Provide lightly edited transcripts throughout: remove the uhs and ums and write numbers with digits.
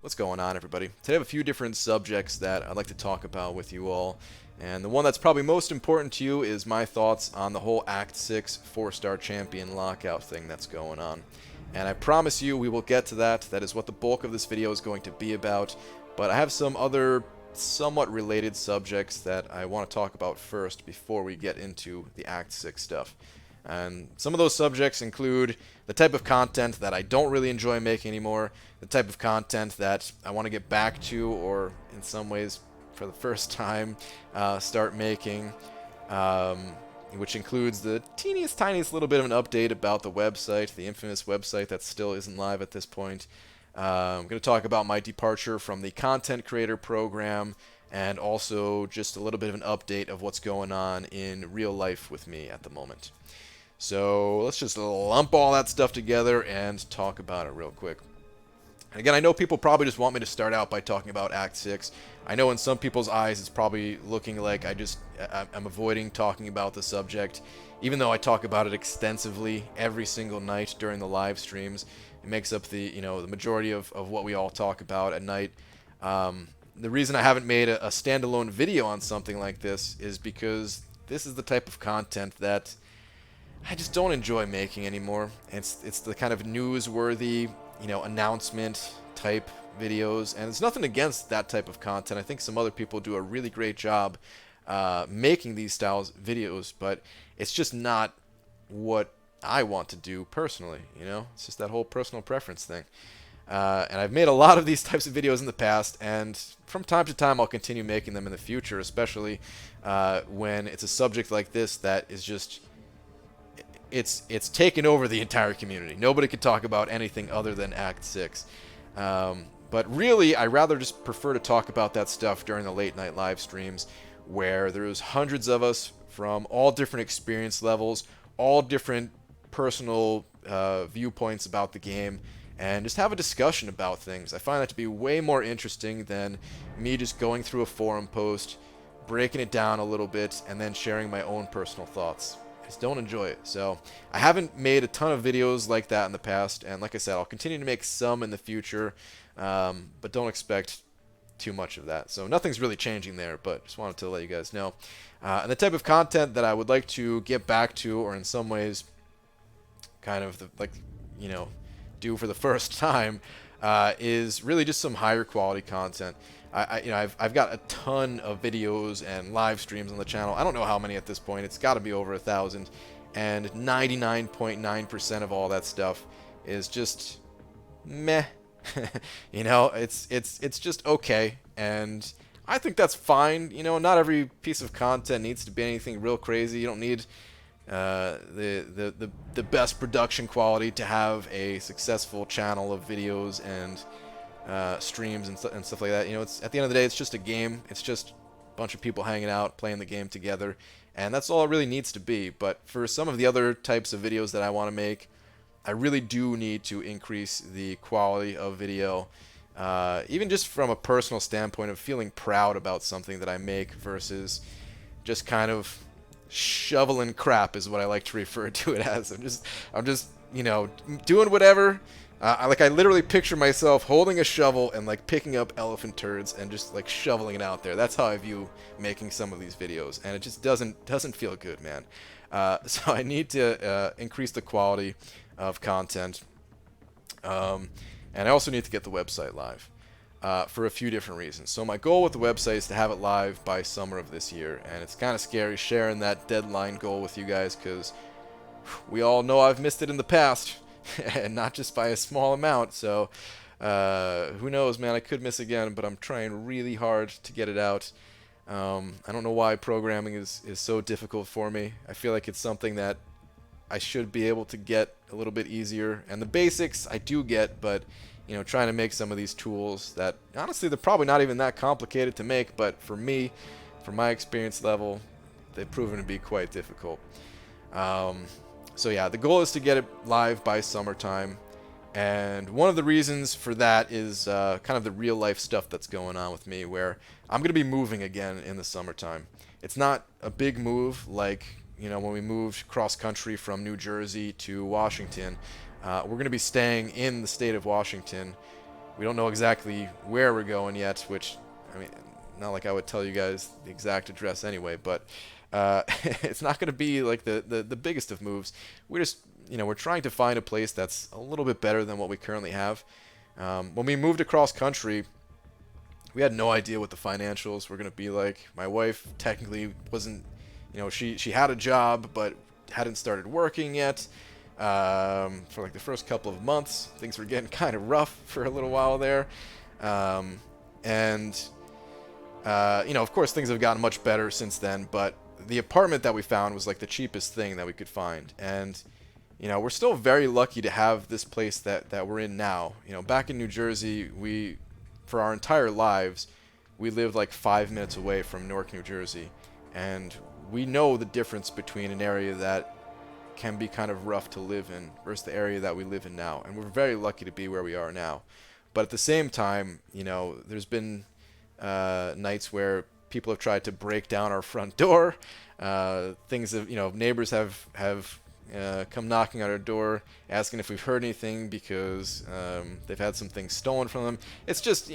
What's going on, everybody? Today I have a few different subjects that I'd like to talk about with you all. And the one that's probably most important to you is my thoughts on the whole Act 6 4-star champion lockout thing that's going on. And I promise you we will get to that. That is what the bulk of this video is going to be about. But I have some other somewhat related subjects that I want to talk about first before we get into the Act 6 stuff. And some of those subjects include the type of content that I don't really enjoy making anymore, the type of content that I want to get back to, or in some ways, for the first time, start making, which includes the teeniest, tiniest little bit of an update about the website, the infamous website that still isn't live at this point. I'm going to talk about my departure from the content creator program, and also just a little bit of an update of what's going on in real life with me at the moment. So let's just lump all that stuff together and talk about it real quick. And again, I know people probably just want me to start out by talking about Act 6. I know in some people's eyes it's probably looking like I'm avoiding talking about the subject, even though I talk about it extensively every single night during the live streams. It makes up the majority of what we all talk about at night. The reason I haven't made a standalone video on something like this is because this is the type of content that I just don't enjoy making anymore. It's the kind of newsworthy, announcement type videos, and it's nothing against that type of content. I think some other people do a really great job making these styles videos, but it's just not what I want to do personally. It's just that whole personal preference thing. And I've made a lot of these types of videos in the past, and from time to time I'll continue making them in the future, especially when it's a subject like this that is just it's taken over the entire community. Nobody could talk about anything other than Act 6. But really, I rather just prefer to talk about that stuff during the late night live streams, where there's hundreds of us from all different experience levels, all different personal viewpoints about the game, and just have a discussion about things. I find that to be way more interesting than me just going through a forum post, breaking it down a little bit, and then sharing my own personal thoughts. I just don't enjoy it. So I haven't made a ton of videos like that in the past, and like I said, I'll continue to make some in the future, but don't expect too much of that. So nothing's really changing there, but just wanted to let you guys know. And the type of content that I would like to get back to, or in some ways kind of do for the first time, is really just some higher quality content. I've got a ton of videos and live streams on the channel. I don't know how many at this point. It's got to be over 1,000, and 99.9% of all that stuff is just meh. It's just okay, and I think that's fine. Not every piece of content needs to be anything real crazy. You don't need the best production quality to have a successful channel of videos and streams and stuff like that. It's at the end of the day, it's just a game. It's just a bunch of people hanging out, playing the game together, and that's all it really needs to be. But for some of the other types of videos that I want to make, I really do need to increase the quality of video, even just from a personal standpoint of feeling proud about something that I make versus just kind of shoveling crap is what I like to refer to it as. I'm just doing whatever. I literally picture myself holding a shovel and picking up elephant turds and just shoveling it out there. That's how I view making some of these videos, and it just doesn't feel good, man. So I need to increase the quality of content, and I also need to get the website live for a few different reasons. So my goal with the website is to have it live by summer of this year, and it's kind of scary sharing that deadline goal with you guys because we all know I've missed it in the past. And not just by a small amount, so who knows, man. I could miss again, but I'm trying really hard to get it out. I don't know why programming is so difficult for me. I feel like it's something that I should be able to get a little bit easier, and the basics I do get, but trying to make some of these tools that honestly they're probably not even that complicated to make, but for me, from my experience level, they've proven to be quite difficult. So yeah, the goal is to get it live by summertime, and one of the reasons for that is kind of the real life stuff that's going on with me, where I'm going to be moving again in the summertime. It's not a big move like when we moved cross country from New Jersey to Washington. We're going to be staying in the state of Washington We don't know exactly where we're going yet, which, I mean, not like I would tell you guys the exact address anyway, but it's not going to be like the biggest of moves. We're just, we're trying to find a place that's a little bit better than what we currently have. When we moved across country, we had no idea what the financials were going to be like. My wife technically wasn't, she had a job, but hadn't started working yet. For like the first couple of months, things were getting kind of rough for a little while there. Of course, things have gotten much better since then, but the apartment that we found was like the cheapest thing that we could find. And, we're still very lucky to have this place that we're in now. Back in New Jersey, for our entire lives, we lived like 5 minutes away from Newark, New Jersey. And we know the difference between an area that can be kind of rough to live in versus the area that we live in now. And we're very lucky to be where we are now. But at the same time, there's been nights where people have tried to break down our front door. Things have, neighbors have come knocking on our door asking if we've heard anything because they've had some things stolen from them. It's just,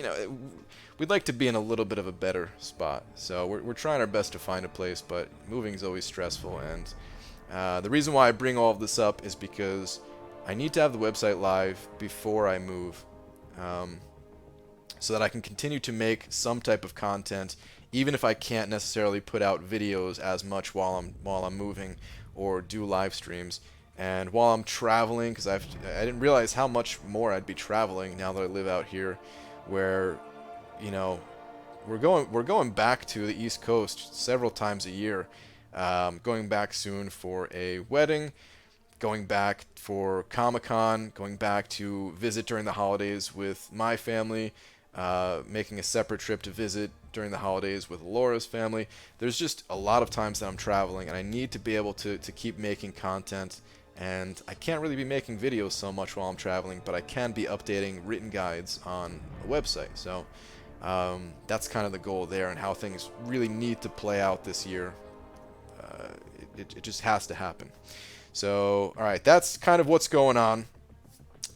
we'd like to be in a little bit of a better spot. So we're trying our best to find a place, but moving is always stressful. And the reason why I bring all of this up is because I need to have the website live before I move, so that I can continue to make some type of content, even if I can't necessarily put out videos as much while I'm moving or do live streams. And while I'm traveling, because I didn't realize how much more I'd be traveling now that I live out here, where we're going back to the East Coast several times a year. Going back soon for a wedding, going back for Comic-Con, going back to visit during the holidays with my family, making a separate trip to visit during the holidays with Laura's family. There's just a lot of times that I'm traveling, and I need to be able to keep making content. And I can't really be making videos so much while I'm traveling, but I can be updating written guides on the website. So that's kind of the goal there, and how things really need to play out this year. It just has to happen. So, all right, that's kind of what's going on.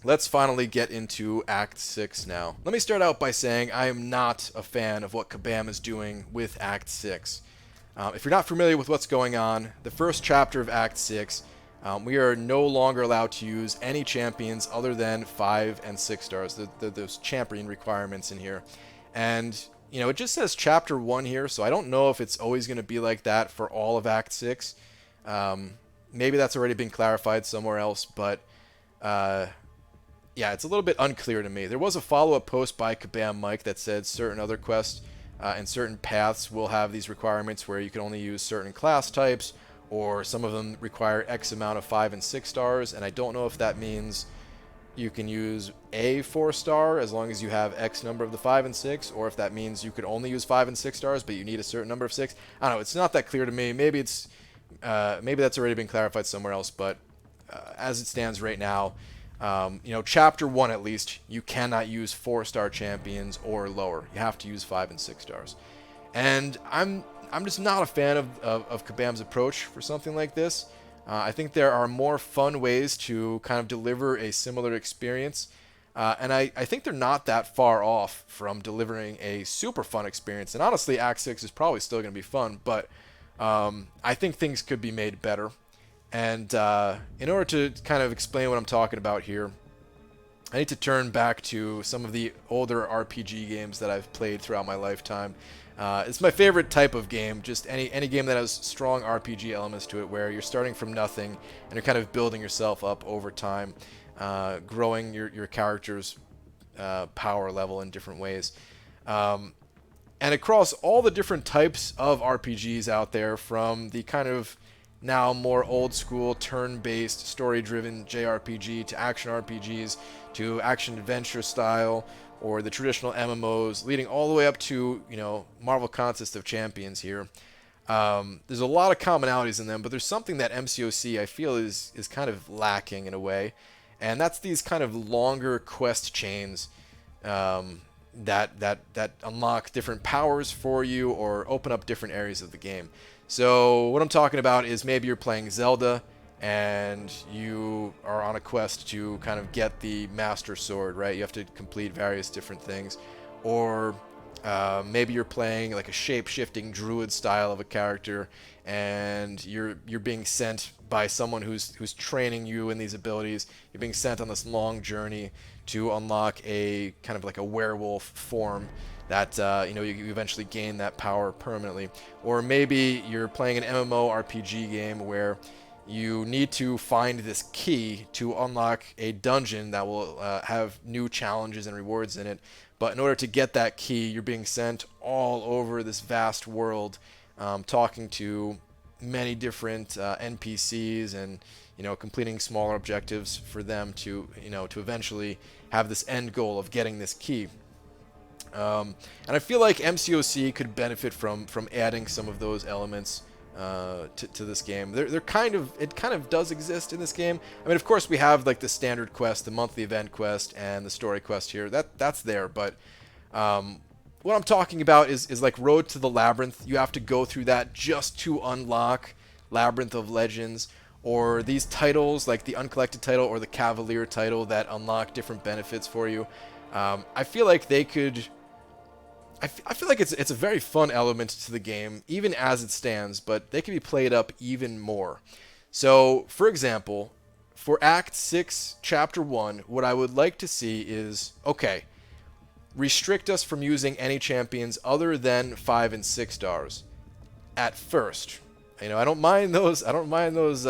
Let's finally get into Act 6 now. Let me start out by saying I am not a fan of what Kabam is doing with Act 6. If you're not familiar with what's going on, the first chapter of Act 6, we are no longer allowed to use any champions other than 5 and 6 stars. Those champion requirements in here. And, it just says Chapter 1 here, so I don't know if it's always going to be like that for all of Act 6. Maybe that's already been clarified somewhere else, but yeah, it's a little bit unclear to me. There was a follow-up post by Kabam Mike that said certain other quests and certain paths will have these requirements where you can only use certain class types, or some of them require X amount of 5 and 6 stars, and I don't know if that means you can use a 4-star as long as you have X number of the 5 and 6, or if that means you could only use 5 and 6 stars, but you need a certain number of 6. I don't know. It's not that clear to me. Maybe it's maybe that's already been clarified somewhere else, but as it stands right now, Chapter 1 at least, you cannot use 4-star champions or lower. You have to use 5 and 6 stars. And I'm just not a fan of Kabam's approach for something like this. I think there are more fun ways to kind of deliver a similar experience. And I think they're not that far off from delivering a super fun experience. And honestly, Act 6 is probably still going to be fun, but I think things could be made better. And in order to kind of explain what I'm talking about here, I need to turn back to some of the older RPG games that I've played throughout my lifetime. It's my favorite type of game, just any game that has strong RPG elements to it, where you're starting from nothing and you're kind of building yourself up over time, growing your character's power level in different ways. And across all the different types of RPGs out there, from the kind of now more old school turn-based story-driven JRPG to action RPGs to action adventure style, or the traditional MMOs, leading all the way up to Marvel Contest of Champions here. There's a lot of commonalities in them, but there's something that MCOC I feel is kind of lacking in a way, and that's these kind of longer quest chains that unlock different powers for you or open up different areas of the game. So what I'm talking about is maybe you're playing Zelda and you are on a quest to kind of get the Master Sword, right? You have to complete various different things. Or maybe you're playing like a shape-shifting druid style of a character, and you're being sent by someone who's training you in these abilities. You're being sent on this long journey to unlock a kind of like a werewolf form that you eventually gain that power permanently. Or maybe you're playing an MMORPG game where you need to find this key to unlock a dungeon that will have new challenges and rewards in it. But in order to get that key, you're being sent all over this vast world, talking to many different NPCs, and completing smaller objectives for them to eventually have this end goal of getting this key. And I feel like MCOC could benefit from adding some of those elements to this game. It kind of does exist in this game. I mean, of course, we have like the standard quest, the monthly event quest, and the story quest here. That's there, but what I'm talking about is like Road to the Labyrinth. You have to go through that just to unlock Labyrinth of Legends, or these titles like the Uncollected title or the Cavalier title that unlock different benefits for you. I feel like they could. I feel like it's a very fun element to the game, even as it stands, but they can be played up even more. So, for example, for Act 6, Chapter 1, what I would like to see is, okay, restrict us from using any champions other than 5 and 6 stars at first. I don't mind those. I don't mind those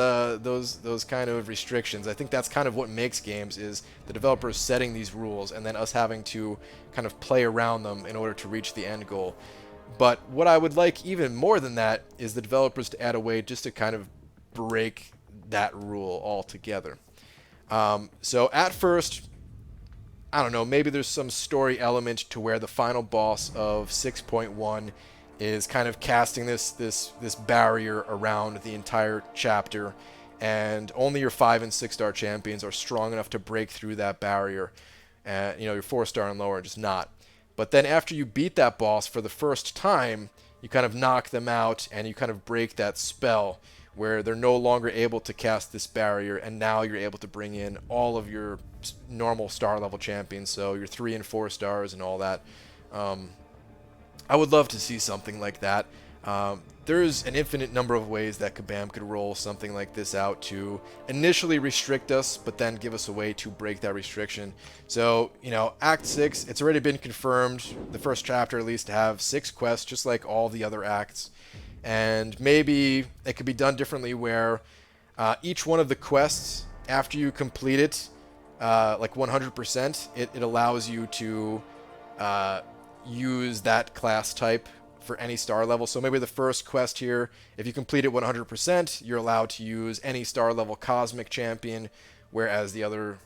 kind of restrictions. I think that's kind of what makes games, is the developers setting these rules and then us having to kind of play around them in order to reach the end goal. But what I would like even more than that is the developers to add a way just to kind of break that rule altogether. So at first, I don't know, maybe there's some story element to where the final boss of 6.1 is kind of casting this barrier around the entire chapter, and only your 5 and 6 star champions are strong enough to break through that barrier, and your 4 star and lower are just not. But then after you beat that boss for the first time, you kind of knock them out and you kind of break that spell where they're no longer able to cast this barrier, and now you're able to bring in all of your normal star level champions, so your 3 and 4 stars and all that. I would love to see something like that. There's an infinite number of ways that Kabam could roll something like this out to initially restrict us, but then give us a way to break that restriction. So, Act 6, it's already been confirmed, the first chapter at least, to have 6 quests, just like all the other acts. And maybe it could be done differently where each one of the quests, after you complete it, like 100%, it allows you to use that class type for any star level. So maybe the first quest here, if you complete it 100%, you're allowed to use any star level cosmic champion, whereas the other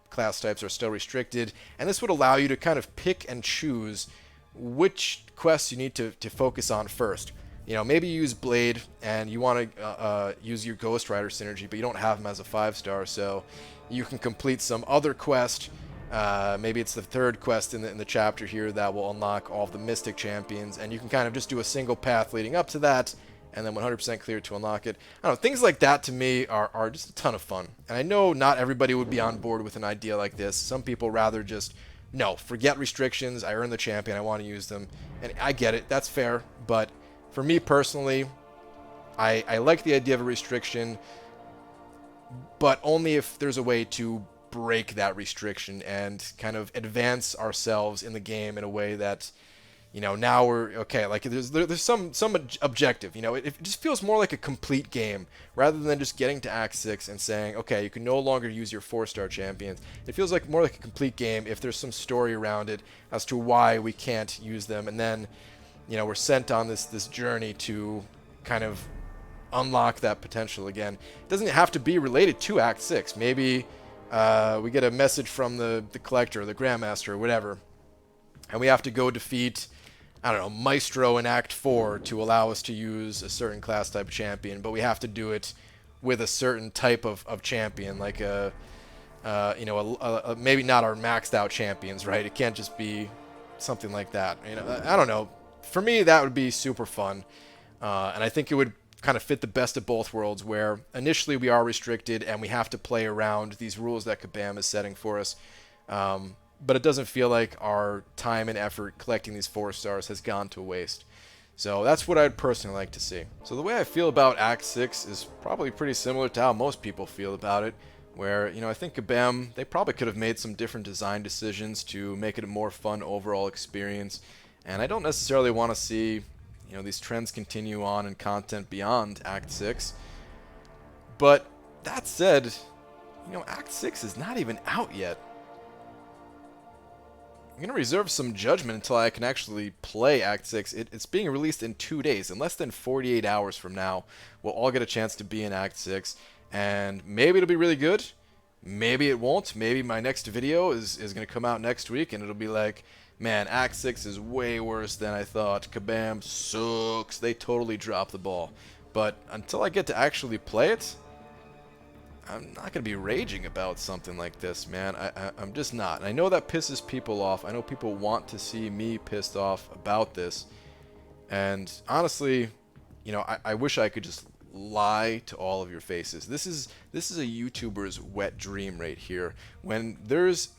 class types are still restricted. And this would allow you to kind of pick and choose which quests you need to focus on first. Maybe you use Blade and you want to use your Ghost Rider synergy, but you don't have him as a 5 star, so you can complete some other quest. Maybe it's the third quest in the chapter here that will unlock all of the Mystic champions, and you can kind of just do a single path leading up to that, and then 100% clear to unlock it. I don't know, things like that to me are just a ton of fun. And I know not everybody would be on board with an idea like this. Some people rather just, no, forget restrictions, I earned the champion, I want to use them. And I get it, that's fair, but for me personally, I like the idea of a restriction, but only if there's a way to break that restriction and kind of advance ourselves in the game in a way that, now we're okay. Like there's some objective. It just feels more like a complete game rather than just getting to Act 6 and saying, okay, you can no longer use your 4-star champions. It feels like more like a complete game if there's some story around it as to why we can't use them, and then we're sent on this journey to kind of unlock that potential again. It doesn't have to be related to Act 6. Maybe we get a message from the Collector, the Grandmaster, or whatever, and we have to go defeat, I don't know, Maestro in Act 4 to allow us to use a certain class type champion, but we have to do it with a certain type of champion, like maybe not our maxed out champions, right? It can't just be something like that. I don't know. For me, that would be super fun, and I think it would kind of fit the best of both worlds, where initially we are restricted and we have to play around these rules that Kabam is setting for us. But it doesn't feel like our time and effort collecting these 4 stars has gone to waste. So that's what I'd personally like to see. So the way I feel about Act 6 is probably pretty similar to how most people feel about it, where, you know, I think Kabam, they probably could have made some different design decisions to make it a more fun overall experience. And I don't necessarily want to see, you know, these trends continue on in content beyond Act 6. But that said, you know, Act 6 is not even out yet. I'm going to reserve some judgment until I can actually play Act 6. It's being released in 2 days. In less than 48 hours from now, we'll all get a chance to be in Act 6. And maybe it'll be really good. Maybe it won't. Maybe my next video is going to come out next week, and it'll be like, man, Act 6 is way worse than I thought. Kabam sucks. They totally dropped the ball. But until I get to actually play it, I'm not going to be raging about something like this, man. I'm just not. And I know that pisses people off. I know people want to see me pissed off about this. And honestly, you know, I wish I could just lie to all of your faces. This is a YouTuber's wet dream right here. When there's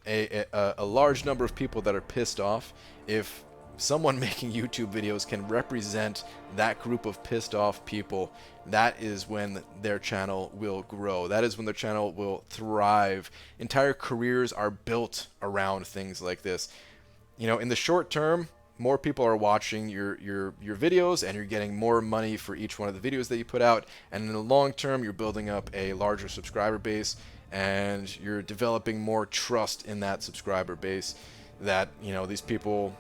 a large number of people that are pissed off, if someone making YouTube videos can represent that group of pissed off people, that is when their channel will grow. That is when their channel will thrive. Entire careers are built around things like this. You know, in the short term, more people are watching your videos, and you're getting more money for each one of the videos that you put out. And in the long term, you're building up a larger subscriber base, and you're developing more trust in that subscriber base that, you know, these people,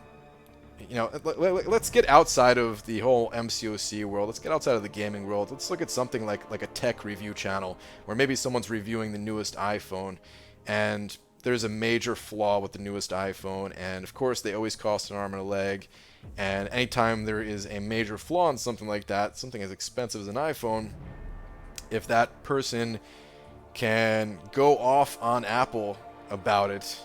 you know, let's get outside of the whole MCOC world. Let's get outside of the gaming world. Let's look at something like a tech review channel, where maybe someone's reviewing the newest iPhone, and there's a major flaw with the newest iPhone, and of course they always cost an arm and a leg. And anytime there is a major flaw in something like that, something as expensive as an iPhone, if that person can go off on Apple about it,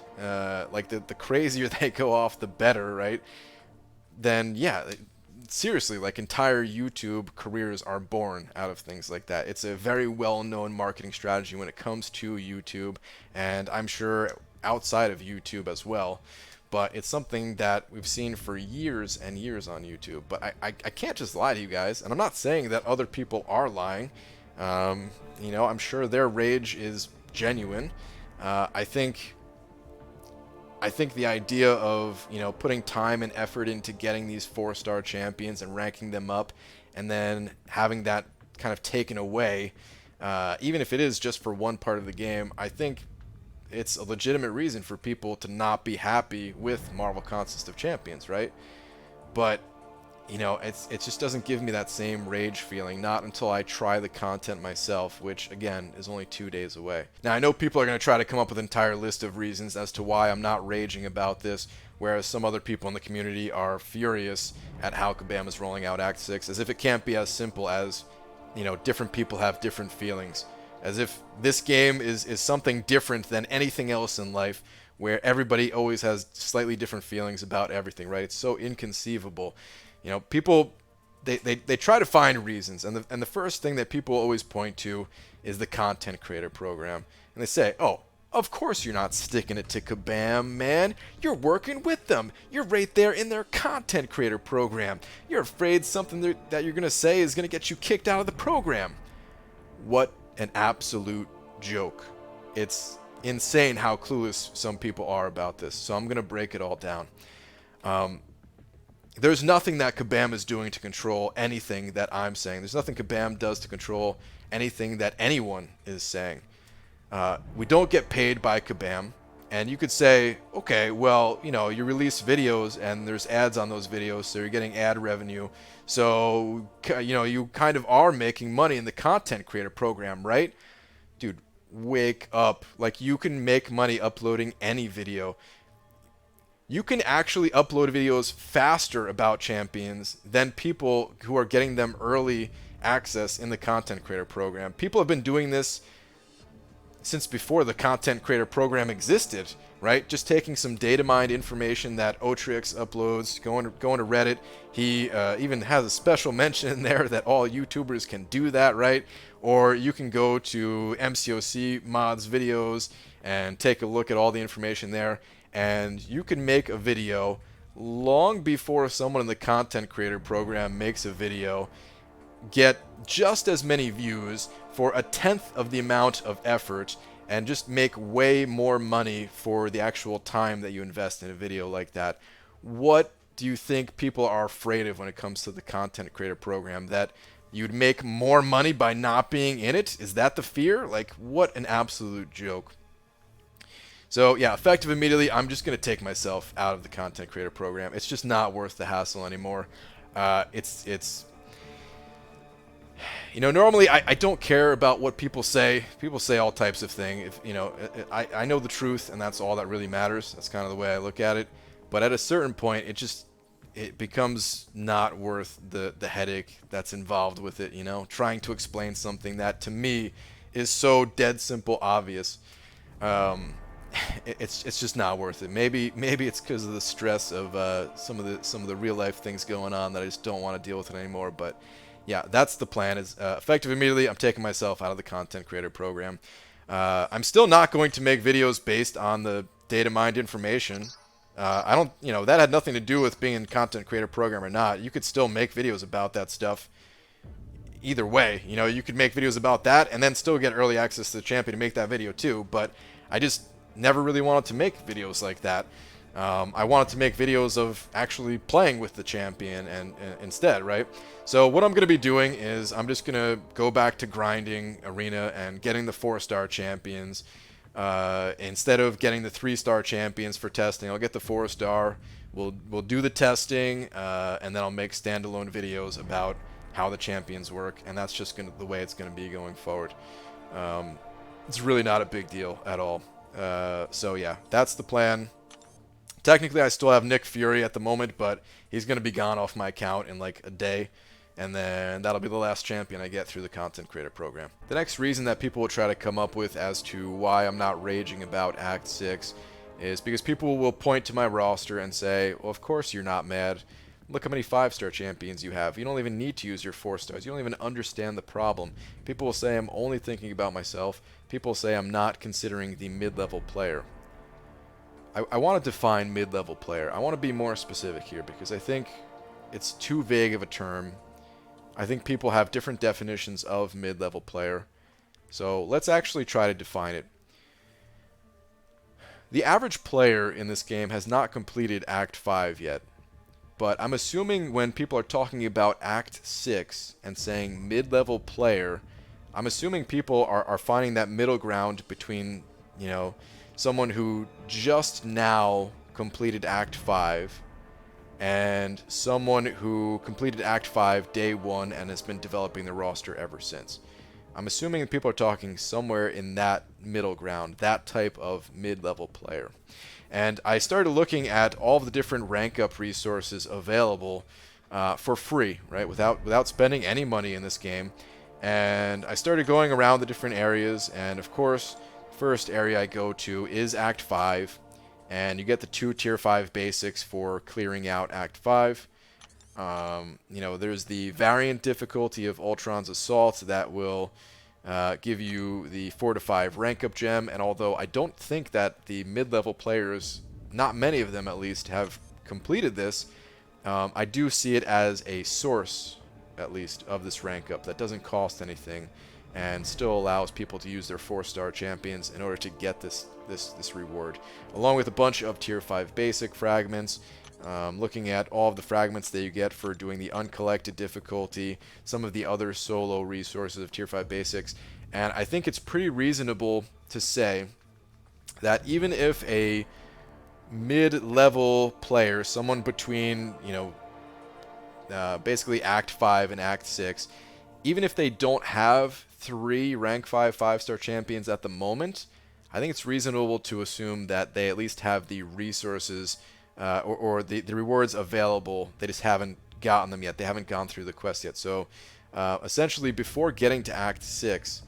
like the crazier they go off, the better, right? Then yeah, seriously, like entire YouTube careers are born out of things like that. It's a very well-known marketing strategy when it comes to YouTube, and I'm sure outside of YouTube as well. But it's something that we've seen for years and years on YouTube. But I can't just lie to you guys, and I'm not saying that other people are lying. You know, I'm sure their rage is genuine. I think the idea of, you know, putting time and effort into getting these 4-star champions and ranking them up, and then having that kind of taken away, even if it is just for one part of the game, I think it's a legitimate reason for people to not be happy with Marvel Contest of Champions, right? But, you know, it just doesn't give me that same rage feeling, not until I try the content myself, which, again, is only 2 days away. Now, I know people are going to try to come up with an entire list of reasons as to why I'm not raging about this, whereas some other people in the community are furious at how Kabam is rolling out Act 6, as if it can't be as simple as, you know, different people have different feelings. As if this game is something different than anything else in life, where everybody always has slightly different feelings about everything, right? It's so inconceivable. You know, people, they try to find reasons, and the first thing that people always point to is the content creator program. And they say, oh, of course you're not sticking it to Kabam, man. You're working with them. You're right there in their content creator program. You're afraid something that you're going to say is going to get you kicked out of the program. What an absolute joke. It's insane how clueless some people are about this, so I'm going to break it all down. There's nothing that Kabam is doing to control anything that I'm saying. There's nothing Kabam does to control anything that anyone is saying. We don't get paid by Kabam. And you could say, okay, well, you know, you release videos and there's ads on those videos, so you're getting ad revenue. So, you know, you kind of are making money in the content creator program, right? Dude, wake up. Like, you can make money uploading any video. You can actually upload videos faster about champions than people who are getting them early access in the content creator program. People have been doing this since before the content creator program existed, right? Just taking some data mined information that Otrix uploads, going to Reddit. He even has a special mention in there that all YouTubers can do that, right? Or you can go to MCOC mods videos and take a look at all the information there, and you can make a video long before someone in the content creator program makes a video, get just as many views for a tenth of the amount of effort, and just make way more money for the actual time that you invest in a video like that. What do you think people are afraid of when it comes to the content creator program? That you'd make more money by not being in it? Is that the fear? Like, what an absolute joke. So yeah, effective immediately, I'm just going to take myself out of the content creator program. It's just not worth the hassle anymore. It's you know, normally I don't care about what people say. People say all types of things. If, you know, I know the truth, and that's all that really matters. That's kind of the way I look at it. But at a certain point, it becomes not worth the headache that's involved with it, you know, trying to explain something that to me is so dead simple obvious. It's just not worth it. Maybe it's because of the stress of some of the real life things going on that I just don't want to deal with it anymore. But yeah, that's the plan. Is effective immediately, I'm taking myself out of the content creator program. I'm still not going to make videos based on the data mined information. I don't, you know, that had nothing to do with being in content creator program or not. You could still make videos about that stuff. Either way, you know, you could make videos about that and then still get early access to the champion to make that video too. But I just never really wanted to make videos like that. I wanted to make videos of actually playing with the champion and instead, right? So what I'm going to be doing is I'm just going to go back to grinding arena and getting the 4-star champions. Instead of getting the 3-star champions for testing, I'll get the 4-star. We'll do the testing, and then I'll make standalone videos about how the champions work, and that's just the way it's going to be going forward. It's really not a big deal at all. So yeah, that's the plan. Technically, I still have Nick Fury at the moment, but he's going to be gone off my account in like a day, and then that'll be the last champion I get through the content creator program. The next reason that people will try to come up with as to why I'm not raging about Act 6 is because people will point to my roster and say, well, of course you're not mad. Look how many 5-star champions you have. You don't even need to use your 4-stars. You don't even understand the problem. People will say I'm only thinking about myself. People will say I'm not considering the mid-level player. I want to define mid-level player. I want to be more specific here because I think it's too vague of a term. I think people have different definitions of mid-level player. So let's actually try to define it. The average player in this game has not completed Act 5 yet. But I'm assuming when people are talking about Act 6 and saying mid-level player, I'm assuming people are finding that middle ground between, you know, someone who just now completed Act 5 and someone who completed Act 5 day 1 and has been developing the roster ever since. I'm assuming that people are talking somewhere in that middle ground, that type of mid-level player. And I started looking at all of the different rank up resources available for free, right, without spending any money in this game. And I started going around the different areas, and of course, first area I go to is Act 5, and you get the 2 Tier 5 basics for clearing out Act 5. You know, there's the variant difficulty of Ultron's Assault that will give you the 4 to 5 rank up gem, and although I don't think that the mid-level players, not many of them at least, have completed this, I do see it as a source, at least, of this rank up that doesn't cost anything and still allows people to use their 4-star champions in order to get this reward, along with a bunch of Tier 5 basic fragments. Looking at all of the fragments that you get for doing the uncollected difficulty, some of the other solo resources of Tier 5 basics, and I think it's pretty reasonable to say that even if a mid-level player, someone between, you know, basically Act 5 and Act 6, even if they don't have 3 rank 5 5-star champions at the moment, I think it's reasonable to assume that they at least have the resources or the rewards available. They just haven't gotten them yet. They haven't gone through the quest yet. So essentially, before getting to Act 6,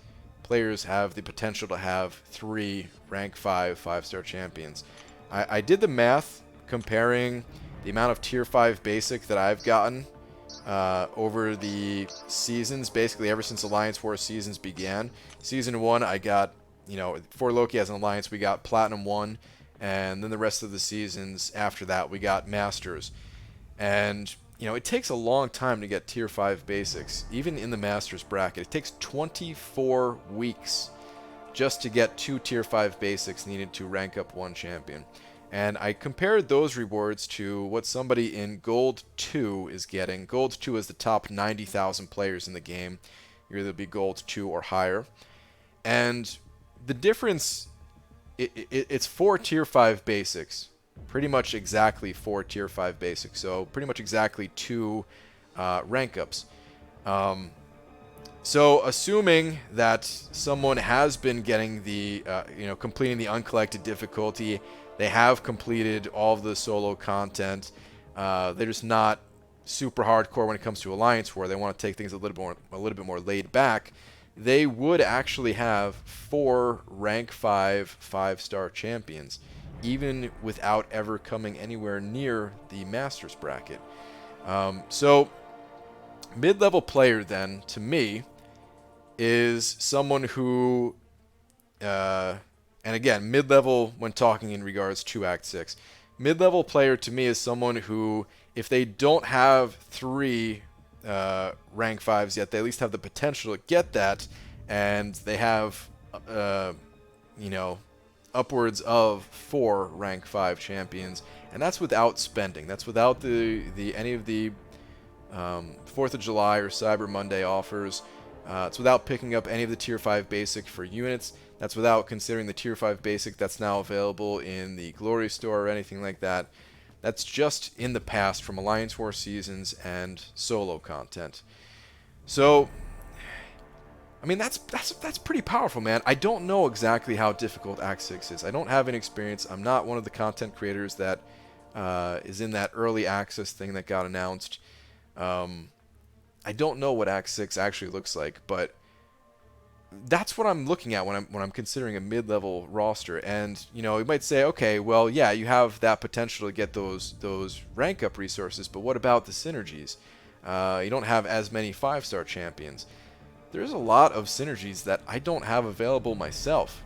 players have the potential to have 3 rank 5 5-star champions. I did the math comparing the amount of tier 5 basic that I've gotten over the seasons, basically ever since Alliance War seasons began. Season 1, I got, for Loki as an Alliance, we got Platinum 1, and then the rest of the seasons after that, we got Masters. And, it takes a long time to get tier 5 basics, even in the Masters bracket. It takes 24 weeks just to get 2 tier 5 basics needed to rank up 1 champion. And I compared those rewards to what somebody in Gold 2 is getting. Gold 2 is the top 90,000 players in the game. You'll either be Gold 2 or higher. And the difference, it's 4 tier 5 basics. Pretty much exactly 4 tier 5 basics. So pretty much exactly 2 rank ups. So assuming that someone has been getting the, completing the uncollected difficulty, they have completed all of the solo content. They're just not super hardcore when it comes to Alliance War. They want to take things a little bit more laid back. They would actually have 4 rank 5 5-star champions, even without ever coming anywhere near the Masters bracket. So mid-level player then, to me, is someone who and again, mid-level when talking in regards to Act 6. Mid-level player to me is someone who, if they don't have 3 rank 5s yet, they at least have the potential to get that, and they have, upwards of 4 rank 5 champions, and that's without spending. That's without any of the 4th of July or Cyber Monday offers. It's without picking up any of the tier 5 basic for units. That's without considering the tier 5 basic that's now available in the Glory Store or anything like that. That's just in the past from Alliance War seasons and solo content. So, I mean, that's pretty powerful, man. I don't know exactly how difficult Act 6 is. I don't have any experience. I'm not one of the content creators that is in that early access thing that got announced. I don't know what Act 6 actually looks like, but that's what I'm looking at when I'm considering a mid-level roster. And you might say, okay, well, yeah, you have that potential to get those rank up resources, but what about the synergies? You don't have as many 5-star champions. There's a lot of synergies that I don't have available myself.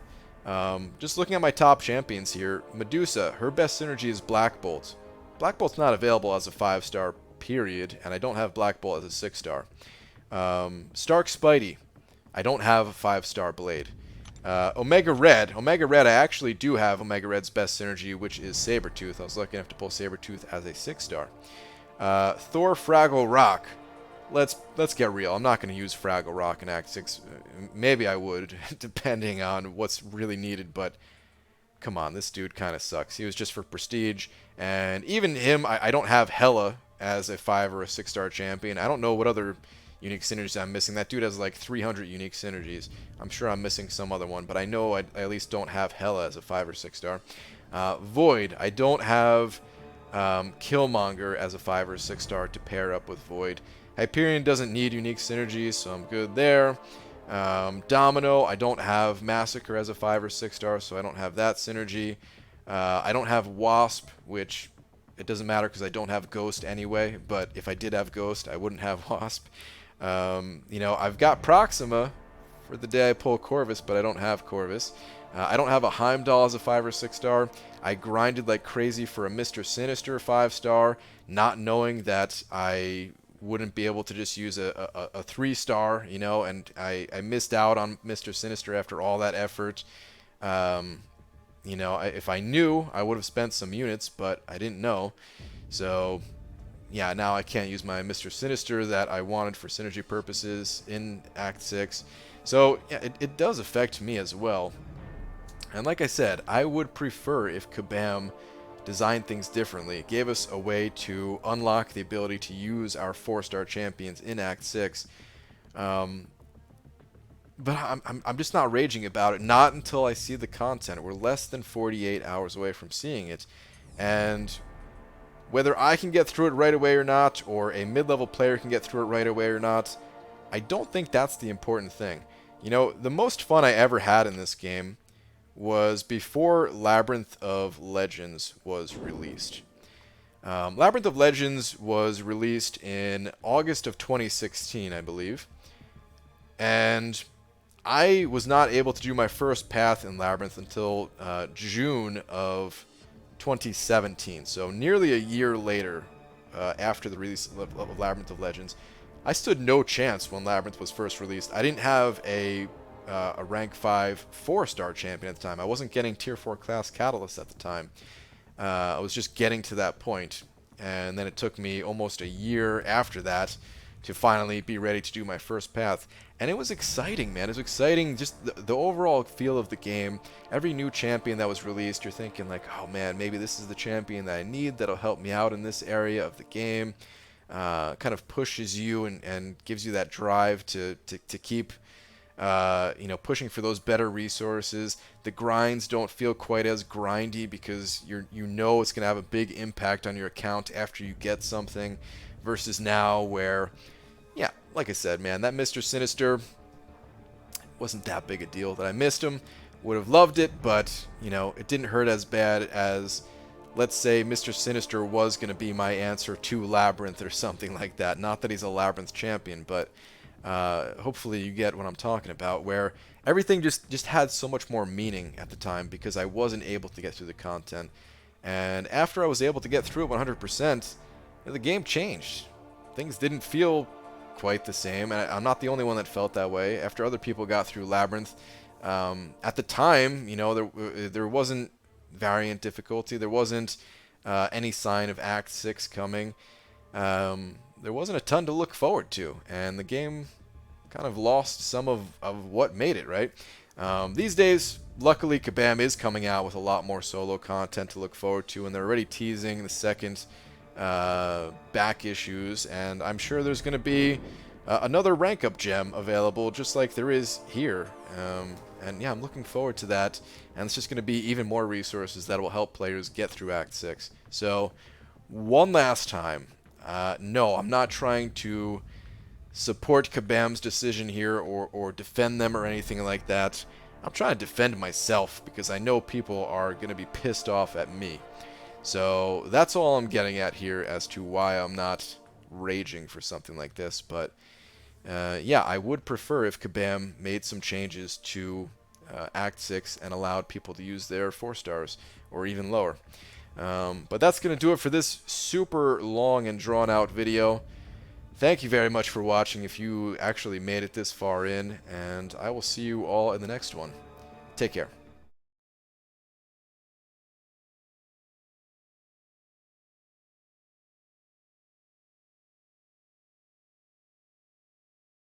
Just looking at my top champions here, Medusa, her best synergy is Black Bolt. Black Bolt's not available as a 5-star, period, and I don't have Black Bolt as a 6-star. Stark Spidey, I don't have a 5-star blade. Omega Red, I actually do have Omega Red's best synergy, which is Sabretooth. I was lucky enough to pull Sabretooth as a 6-star. Thor Fraggle Rock, let's get real. I'm not going to use Fraggle Rock in Act 6. Maybe I would, depending on what's really needed, but come on, this dude kind of sucks. He was just for prestige, and even him, I don't have Hela as a 5 or a 6-star champion. I don't know what other unique synergies I'm missing. That dude has like 300 unique synergies. I'm sure I'm missing some other one, but I know I at least don't have Hela as a 5 or 6-star. Void, I don't have Killmonger as a 5 or 6-star to pair up with Void. Hyperion doesn't need unique synergies, so I'm good there. Domino, I don't have Massacre as a 5 or 6-star, so I don't have that synergy. I don't have Wasp, which it doesn't matter because I don't have Ghost anyway, but if I did have Ghost, I wouldn't have Wasp. I've got Proxima for the day I pull Corvus, but I don't have Corvus. I don't have a Heimdall as a 5 or 6-star. I grinded like crazy for a Mr. Sinister 5-star, not knowing that I wouldn't be able to just use a 3-star, and I missed out on Mr. Sinister after all that effort. If I knew, I would have spent some units, but I didn't know. So, yeah, now I can't use my Mr. Sinister that I wanted for synergy purposes in Act 6. So, yeah, it does affect me as well. And like I said, I would prefer if Kabam designed things differently. It gave us a way to unlock the ability to use our 4-star champions in Act 6. But I'm just not raging about it, not until I see the content. We're less than 48 hours away from seeing it. And whether I can get through it right away or not, or a mid-level player can get through it right away or not, I don't think that's the important thing. You know, the most fun I ever had in this game was before Labyrinth of Legends was released. Labyrinth of Legends was released in August of 2016, I believe. And I was not able to do my first path in Labyrinth until June of 2017. So nearly a year later, after the release of Labyrinth of Legends, I stood no chance when Labyrinth was first released. I didn't have a rank 5 4-star champion at the time. I wasn't getting tier 4 class catalyst at the time. I was just getting to that point, and then it took me almost a year after that to finally be ready to do my first path. And it was exciting, man. It was exciting, just the overall feel of the game. Every new champion that was released, you're thinking like, oh man, maybe this is the champion that I need that'll help me out in this area of the game. Kind of pushes you and gives you that drive to keep pushing for those better resources. The grinds don't feel quite as grindy because you know it's going to have a big impact on your account after you get something, versus now where, yeah, like I said, man, that Mr. Sinister wasn't that big a deal that I missed him. Would have loved it, but, you know, it didn't hurt as bad as, let's say, Mr. Sinister was going to be my answer to Labyrinth or something like that. Not that he's a Labyrinth champion, but hopefully you get what I'm talking about, where everything just had so much more meaning at the time because I wasn't able to get through the content. And after I was able to get through it 100%, the game changed. Things didn't feel quite the same, and I'm not the only one that felt that way. After other people got through Labyrinth, at the time, you know, there wasn't variant difficulty, there wasn't any sign of Act 6 coming. There wasn't a ton to look forward to, and the game kind of lost some of what made it, right? These days, luckily, Kabam is coming out with a lot more solo content to look forward to, and they're already teasing the second back issues, and I'm sure there's going to be another rank up gem available just like there is here. And yeah, I'm looking forward to that, and it's just going to be even more resources that will help players get through Act 6. So, one last time, no, I'm not trying to support Kabam's decision here or defend them or anything like that. I'm trying to defend myself because I know people are going to be pissed off at me. So that's all I'm getting at here as to why I'm not raging for something like this. But yeah, I would prefer if Kabam made some changes to Act 6 and allowed people to use their 4 stars or even lower. But that's going to do it for this super long and drawn out video. Thank you very much for watching if you actually made it this far in, and I will see you all in the next one. Take care.